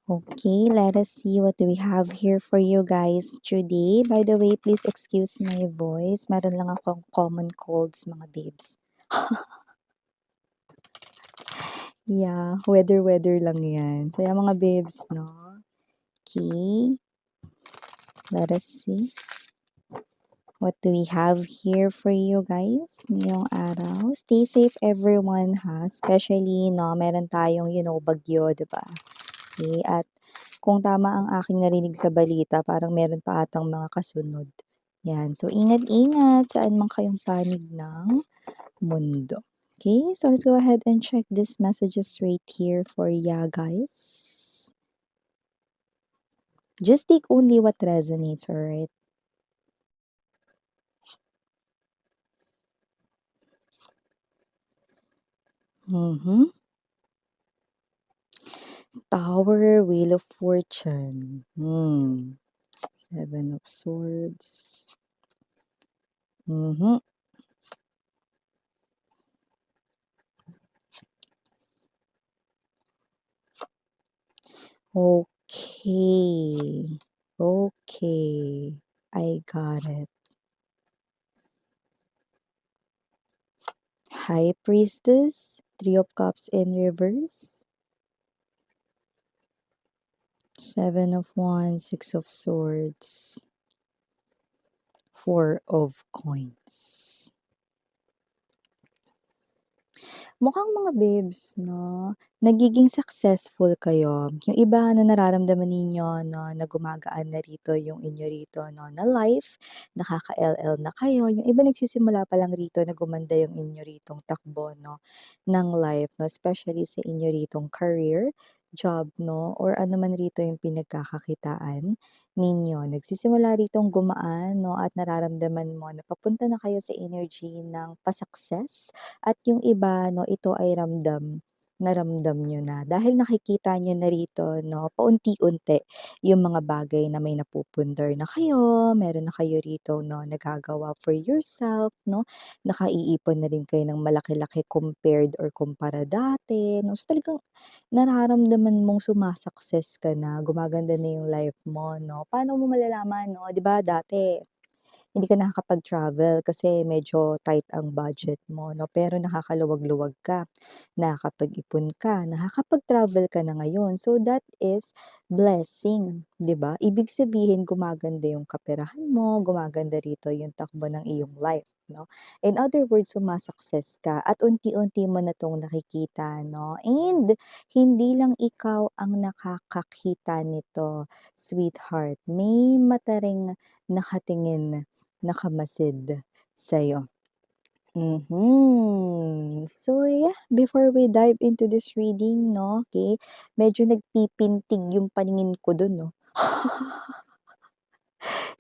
Okay, let us see what do we have here for you guys today. By the way, please excuse my voice. Meron lang akong common colds, mga babes. Yeah, weather lang yan. So, yung mga babes, no? Okay, let us see. What do we have here for you guys ngayong araw? Stay safe everyone ha. Especially, no, meron tayong, bagyo, diba? Okay, at kung tama ang aking narinig sa balita, parang meron pa atang mga kasunod. Yan. So, ingat-ingat saan man kayong panig ng mundo. Okay, so let's go ahead and check these messages right here for ya guys. Just take only what resonates, alright? Mm-hmm. Tower, Wheel of Fortune. Seven of Swords. Mm-hmm. Okay. Okay. I got it. High Priestess, Three of Cups in reverse, Seven of Wands, Six of Swords, Four of Coins. Mukhang mga babes 'no, nagiging successful kayo. Yung iba na nararamdaman ninyo 'no, na gumagaan na rito yung inyo rito 'no, na life, nakaka-LL na kayo. Yung iba nagsisimula pa lang rito na gumanda yung inyo ritong takbo 'no, ng life 'no, especially sa inyo ritong career, job 'no, or ano man rito yung pinagkakakitaan ninyo. Nagsisimula ritong gumaan 'no, at nararamdaman mo na papunta na kayo sa energy ng pa-success at yung iba 'no, ito ay na ramdam niyo na. Dahil nakikita niyo na rito 'no, paunti-unti yung mga bagay na may napupundar na kayo, meron na kayo rito 'no, nagagawa for yourself 'no, nakaiipon na rin kayo ng malaki-laki compared or kumpara dati 'no. So, talagang nararamdaman mong suma-success ka na, gumaganda na yung life mo 'no. Paano mo malalaman 'no, 'di ba dati hindi ka nakakapag-travel kasi medyo tight ang budget mo 'no, pero nakakaluwag-luwag ka, nakakapag-ipon ka, nakakapag-travel ka na ngayon. So that is blessing, 'di ba? Ibig sabihin gumaganda yung kaperahan mo, gumaganda rito yung takbo ng iyong life 'no. In other words, suma-success ka at unti-unti mo na 'tong nakikita 'no, and hindi lang ikaw ang nakakakita nito, sweetheart. May mata ring nakatingin, nakamasid sa'yo. So yeah, before we dive into this reading 'no, okay, medyo nagpipintig yung paningin ko dun 'no.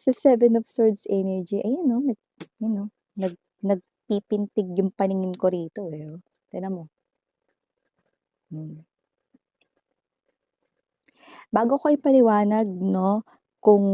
Sa Seven of Swords energy, ayan 'no, yun 'no, nagpipintig yung paningin ko rito, eh, oh. Tignan mo. Hmm. Bago ko ipaliwanag 'no, kung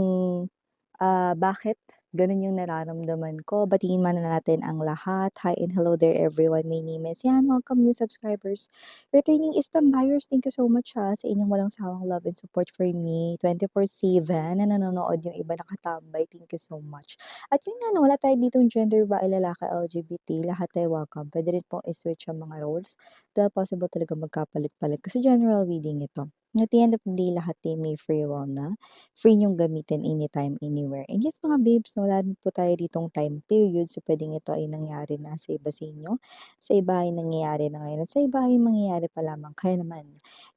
bakit gano'n yung nararamdaman ko, batiin muna natin ang lahat. Hi and hello there everyone, my name is Yan, welcome new subscribers. Returning Istam buyers, thank you so much sa inyong walang sawang love and support for me 24/7 na nanonood, yung iba nakatambay, thank you so much. At yun nga 'no, wala tayo ditong gender, babae, lalaki, LGBT, lahat tayo welcome. Puwede rin pong i-switch ang mga roles dahil possible talaga magkapalit-palit kasi general reading ito. At the end of the day, lahat ay may free will na. Free niyong gamitin anytime, anywhere. And yes, mga babes, no, wala rin po tayo ditong time period. So, pwedeng ito ay nangyari na sa iba sa inyo. Sa iba ay nangyayari na ngayon. At sa iba ay mangyayari pa lamang. Kaya naman,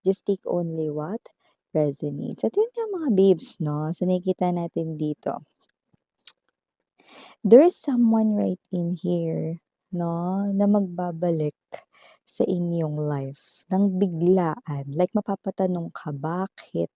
just take only what resonates. At yun nga mga babes, no? So, nakikita natin dito. There's someone right in here, no, na magbabalik sa inyong life ng biglaan. Like mapapatanong ka, bakit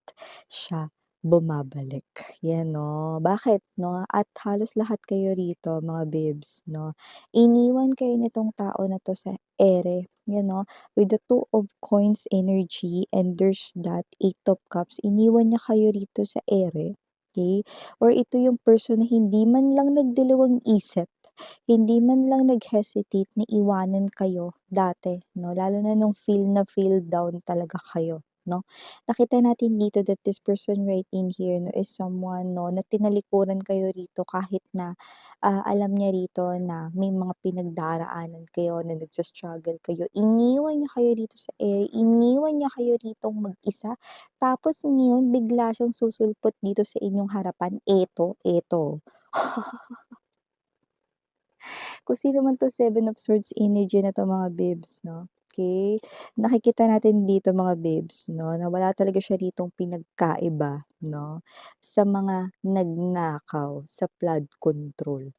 siya bumabalik? Yan, no? Bakit, no? At halos lahat kayo rito, mga babes, no? Iniwan kayo nitong tao na to sa ere, yan, no? With the Two of Coins energy and there's that Eight of Cups, iniwan niya kayo rito sa ere. Okay? Or ito yung person na hindi man lang nagdalawang isip, hindi man lang nag-hesitate na iwanan kayo dati 'no, lalo na nung feel na feel down talaga kayo 'no. Nakita natin dito that this person right in here 'no, is someone 'no, na tinalikuran kayo rito kahit na, alam niya rito na may mga pinagdaraanan kayo, na nagsa-struggle kayo. Iniwan niya kayo dito sa area, iniwan niya kayo ritong mag-isa, tapos ngayon bigla siyang susulpot dito sa inyong harapan, eto. Kung sino man 'to Seven of Swords energy na 'to mga babes 'no, okey. Nakikita natin dito mga babes 'no, na wala talaga siya ritong pinagkaiba 'no, sa mga nagnakaw sa flood control.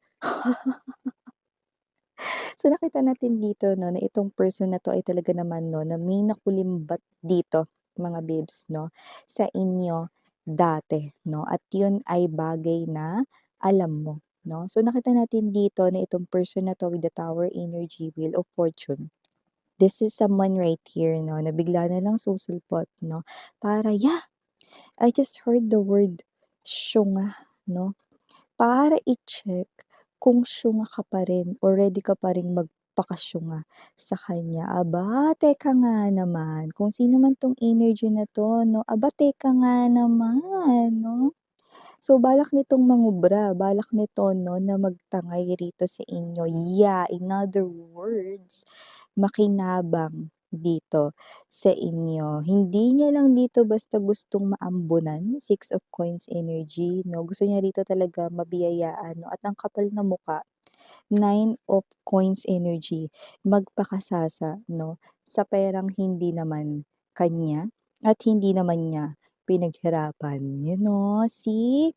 So nakita natin dito 'no, na itong person na 'to ay talaga naman 'no, na may nakulimbat dito mga babes 'no, sa inyo dati 'no, at yun ay bagay na alam mo 'no. So nakita natin dito na itong person na 'to with the Tower energy, Wheel of Fortune, this is someone right here 'no, na bigla na lang susulpot 'no, para, "Yeah, I just heard the word syunga," 'no. Para i-check kung syunga ka pa rin or ready ka pa ring magpakasyunga sa kanya. Aba, teka nga naman, kung sino man 'tong energy na 'to 'no, aba teka nga naman 'no. So balak nitong mangubra, balak nito 'no na magtangay rito sa inyo. Yeah, in other words, makinabang dito sa inyo. Hindi niya lang dito basta gustong maambunan, Six of Coins energy 'no, gusto niya rito talaga mabiyayaan 'no, at ang kapal na mukha, Nine of Coins energy, magpakasasa 'no, sa perang hindi naman kanya at hindi naman niya pinaghirapan. You know, see?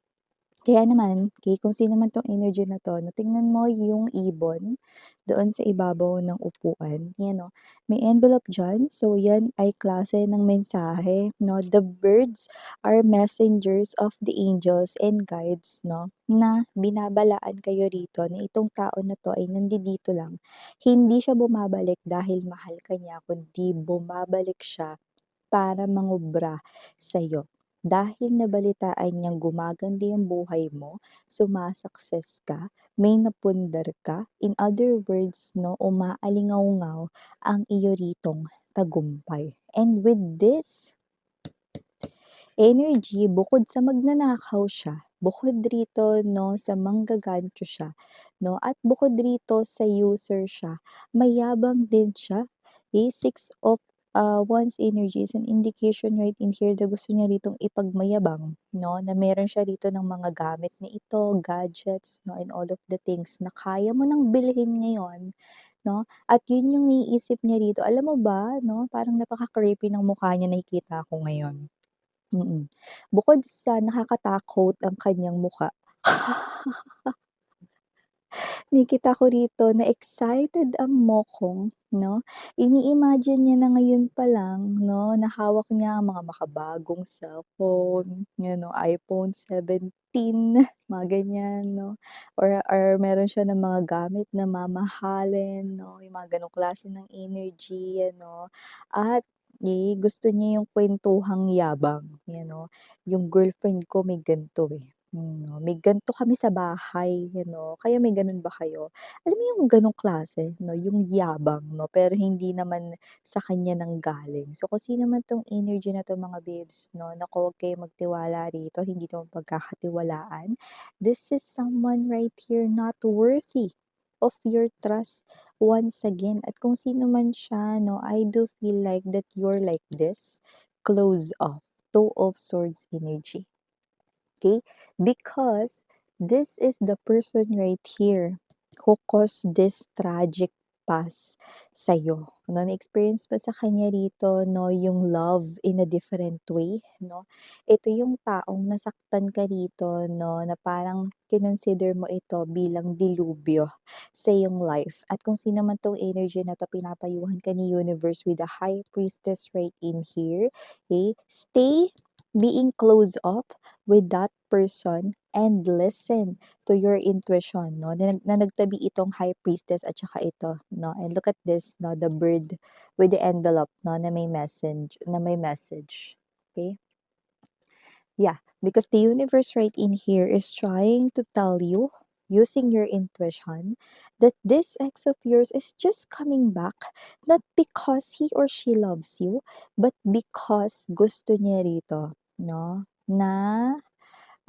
Kaya naman, okey, kung sino man 'tong energy na 'to 'no, tingnan mo yung ibon doon sa ibabaw ng upuan, 'yan oh, may envelope diyan. So 'yan ay klase ng mensahe 'no. The birds are messengers of the angels and guides 'no, na binabalaan kayo rito na itong tao na 'to ay nandidito lang. Hindi siya bumabalik dahil mahal ka niya, kundi bumabalik siya para mangubra sa'yo. Dahil nabalitaan niyang gumaganda yung buhay mo, suma-success ka, may napundar ka, in other words 'no, umaalingaw-ngaw ang iyo ritong tagumpay. And with this energy, bukod sa magnanakaw siya, bukod rito 'no, sa manggagancho siya 'no, at bukod rito sa user siya, mayabang din siya. Six of Wands energy is an indication right in here na gusto niya ritong ipagmayabang 'no, na meron siya rito ng mga gamit na ito, gadgets 'no, and all of the things na kaya mo ng bilhin ngayon 'no, at yun yung naiisip niya rito. Alam mo ba 'no, parang napaka-creepy ng mukha niya nakikita ko ngayon. Bukod sa nakakatakot ang kanyang mukha, nakikita ko rito na excited ang mokong 'no. Ini-imagine niya na ngayon pa lang 'no, na hawak niya ang mga makabagong cellphone, yan 'no, iPhone 17, mga ganyan 'no, or meron siya ng mga gamit na mamahalin 'no, yung mga gano'ng klase ng energy ano. At, gusto niya yung kuwentuhang yabang, yan 'no. Yung girlfriend ko may ganito, may ganito kami sa bahay, kaya may gano'n ba kayo? Alam mo yung gano'ng klase 'no, yung yabang 'no, pero hindi naman sa kanya nanggaling. So kung sino man 'tong energy na 'to mga babes 'no, naku, huwag kayong magtiwala rito, hindi 'to pagkakatiwalaan. This is someone right here not worthy of your trust once again. At kung sino man siya 'no, I do feel like that you're like this, close off, Two of Swords energy. Okay? Because this is the person right here who caused this tragic past sa'yo. No, na-experience pa sa kanya rito, no, yung love in a different way, no? Ito yung taong nasaktan ka rito, no, na parang kinonsider mo ito bilang dilubyo sa iyong life. At kung sino man tong energy na to, pinapayuhan ka ni universe with the high priestess right in here. Okay? Stay being close off with that person and listen to your intuition 'no, na nagtabi itong high priestess at saka ito 'no, and look at this 'no, the bird with the envelope 'no, na may message, okay. Yeah, because the universe right in here is trying to tell you using your intuition, that this ex of yours is just coming back, not because he or she loves you, but because gusto niya rito, no, na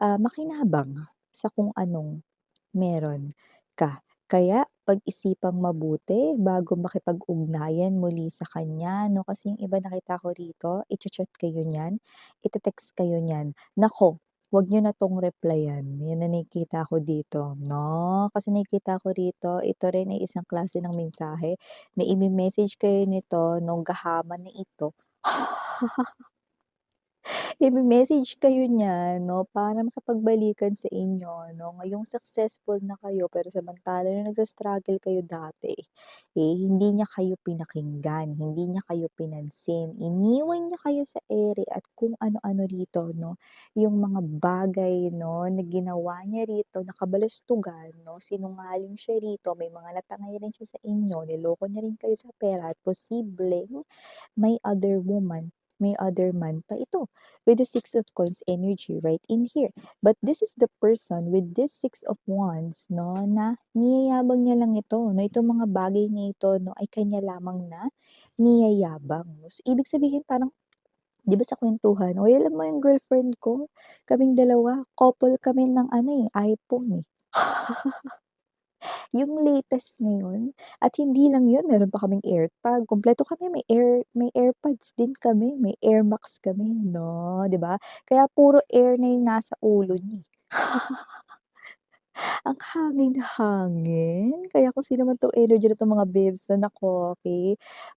makinabang sa kung anong meron ka. Kaya pag-isipang mabuti bago makipag-ugnayan muli sa kanya 'no, kasi yung iba nakita ko rito icha-chat kayo niyan, ite-text kayo niyan. Naku, wag niyo na 'tong replyan, 'yan ang nakikita ko dito 'no. Kasi nakikita ko rito ito rin ay isang klase ng mensahe na ime-message kayo nito nung gahaman na ito ime-message kayo niyan 'no, para makipagbalikan sa inyo 'no. Ngayong successful na kayo pero samantala nung nagsa-struggle kayo dati, hindi niya kayo pinakinggan, hindi niya kayo pinansin, iniwan niya kayo sa ere at kung ano-ano rito 'no. Yung mga bagay 'no, na ginawa niya rito na kabalastugan 'no, sinungaling siya rito, may mga natangay rin siya sa inyo, niloko niya rin kayo sa pera at posibleng may other woman, may other man pa ito with the Six of Coins energy right in here. But this is the person with this Six of Wands, no, na niyayabang niya lang ito, no, itong mga bagay na ito, no, ay kanya lamang na niyayabang. No? So, ibig sabihin parang, di ba sa kwentuhan, oy, alam mo yung girlfriend ko, kaming dalawa, couple kami ng ano eh, iPhone eh. Yung latest ngayon at hindi lang yun meron pa kaming AirTag, kumpleto kami may AirPods din kami, may Air Max kami 'no, 'di ba? Kaya puro air na yung nasa ulo niya, eh. Ang hangin-hangin, kaya kung sino man 'tong energy na 'to mga babes na naku, okey.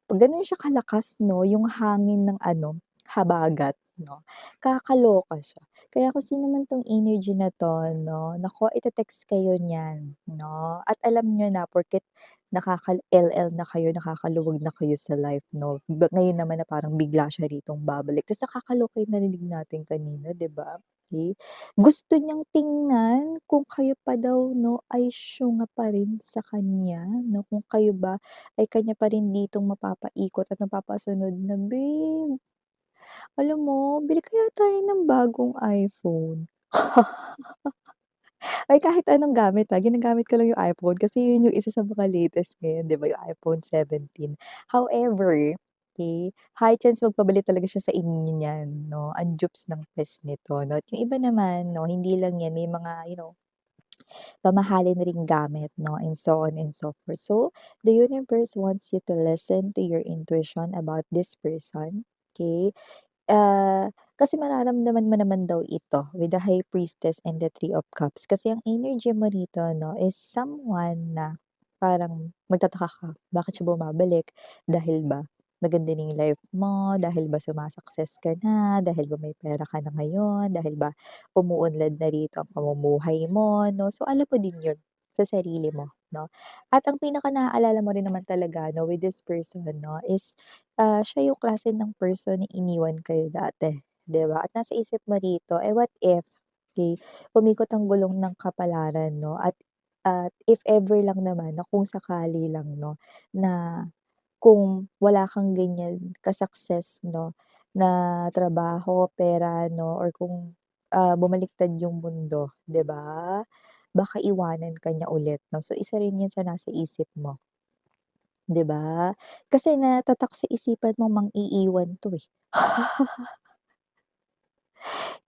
'Pag gano'n siya kalakas 'no, yung hangin ng ano, habagat 'no, kakaloka siya. Kaya kung sino man 'tong energy na 'to 'no, naku ite-text kayo niyan 'no, at alam niyo na porket nakaka-LL na kayo, nakakaluwag na kayo sa life 'no, ngayon naman na parang bigla siya ritong babalik ta's nakakaloka yung narinig natin kanina 'di ba? Okey. Gusto niyang tingnan kung kayo pa daw 'no, ay syunga pa rin sa kanya 'no, kung kayo ba ay kanya pa rin ditong mapapaikot at mapapasunod na, "Babe, alam mo bili kaya tayo ng bagong iPhone." Ay kahit anong gamit, ginagamit ko lang yung iPhone kasi yun yung isa sa mga latest ngayon 'di ba, yung iPhone 17. However, okey, high chance magpabalik talaga siya sa inyo niyan 'no, ang dupes ng test nito 'no, at yung iba naman 'no, hindi lang yan may mga mamahalin ring gamit 'no, and so on and so forth. So, the universe wants you to listen to your intuition about this person, okey? Kasi mararamdaman mo naman daw ito with the High Priestess and the Three of Cups kasi ang energy mo rito 'no, is someone na parang magtataka ka, bakit siya bumabalik? Dahil ba maganda na yung life mo, dahil ba suma-success ka na, dahil ba may pera ka na ngayon, dahil ba umuunlad na rito ang pamumuhay mo 'no. So, alam mo din yun sa sarili mo 'no. At ang pinaka-naaalala mo rin naman talaga 'no, with this person 'no, is siya yung klase ng person na iniwan kayo dati, 'di ba? At nasa isip mo rito, what if, okey, umikot ang gulong ng kapalaran 'no, at if ever lang naman na kung sakali lang 'no, na kung wala kang ganyan ka-success 'no, na trabaho, pera 'no, or kung, bumaliktad yung mundo, 'di ba? Baka iwanan ka niya ulit 'no, so isa rin yun sa nasa isip mo. 'Di ba? Kasi natatak sa isipan mo mang-iiwan 'to, eh.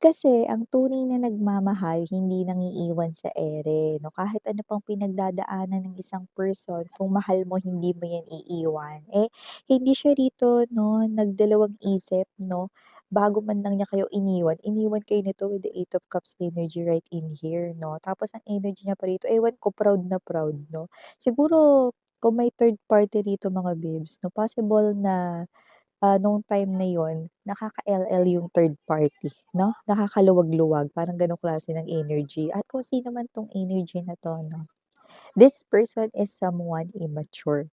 Kasi ang tunay na nagmamahal hindi nangiiwan sa ere 'no, kahit ano pang pinagdadaanan ng isang person kung mahal mo hindi mo 'yan iiwan. Hindi siya rito 'no, nagdalawang isip 'no, bago man lang niya kayo iniwan, iniwan kayo nito with the Eight of Cups energy right in here 'no. Tapos ang energy niya pa rito, ewan ko proud na proud 'no. Siguro kung may third party rito mga babes 'no, possible na nung time na yun, nakaka-LL yung third party 'no, nakakaluwag-luwag parang gano'ng klase ng energy at kung sino man 'tong energy na 'to 'no, this person is someone immature.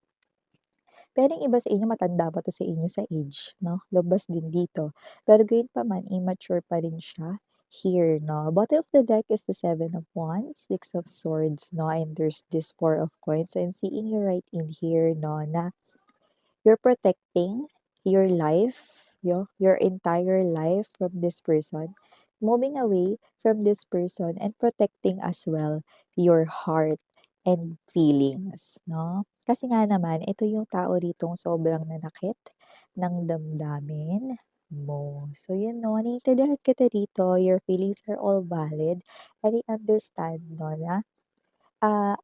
Puwedeng iba sa inyo matanda pa 'to sa inyo sa age 'no, lumabas din dito. Pero gayunpaman immature pa rin siya here 'no. Bottom of the deck is the Seven of Wands, Six of Swords 'no, and there's this Four of Coins. So, I'm seeing you right in here 'no, na you're protecting your life, your entire life from this person. moving away from this person and protecting as well your heart and feelings, 'no? Kasi nga naman ito yung tao ditong sobrang nanakit ng damdamin mo. So yun 'no, naiintindihan kita dito, your feelings are all valid and I understand 'no na,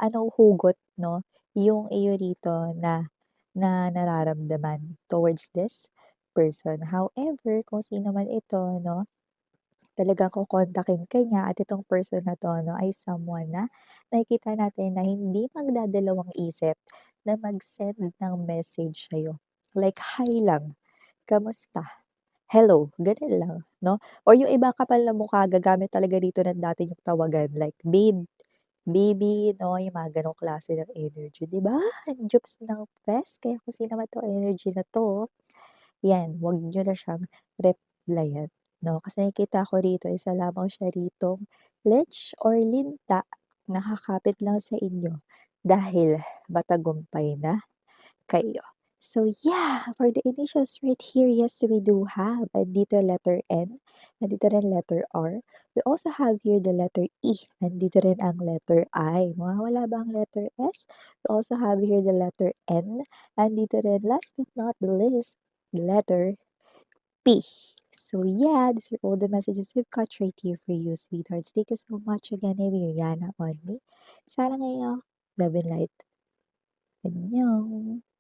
anong hugot 'no, yung iyo rito na nararamdaman towards this person. However, kung sino man ito 'no, talagang kokontakin ka niya at itong person na 'to 'no, ay someone na nakikita natin na hindi magdadalawang isip na mag-send ng message sa'yo. Like, hi lang, kamusta, hello, gano'n lang 'no? Or yung iba kapal na mukha gagamit talaga dito ng dati niyong tawagan like babe, baby 'no, yung mga gano'ng klase ng energy, 'di ba? Ang jupes ng best kaya kung sino man 'tong energy na 'to, 'yan, 'wag niyo na siyang replyan 'no, kasi nakikita ko rito isa lamang siya ritong lech or linta na kakapit lang sa inyo dahil matagumpay na kayo. So yeah, for the initials right here, yes, we do have andito letter N, andito rin letter R. We also have here the letter E, andito rin ang letter I. Mawawala ba ang letter S? We also have here the letter N, andito rin last but not the least, the letter P. So yeah, these are all the messages we've got right here for you, sweethearts. Thank you so much again, Yana on me. Sana ngayon, love and light. 안녕.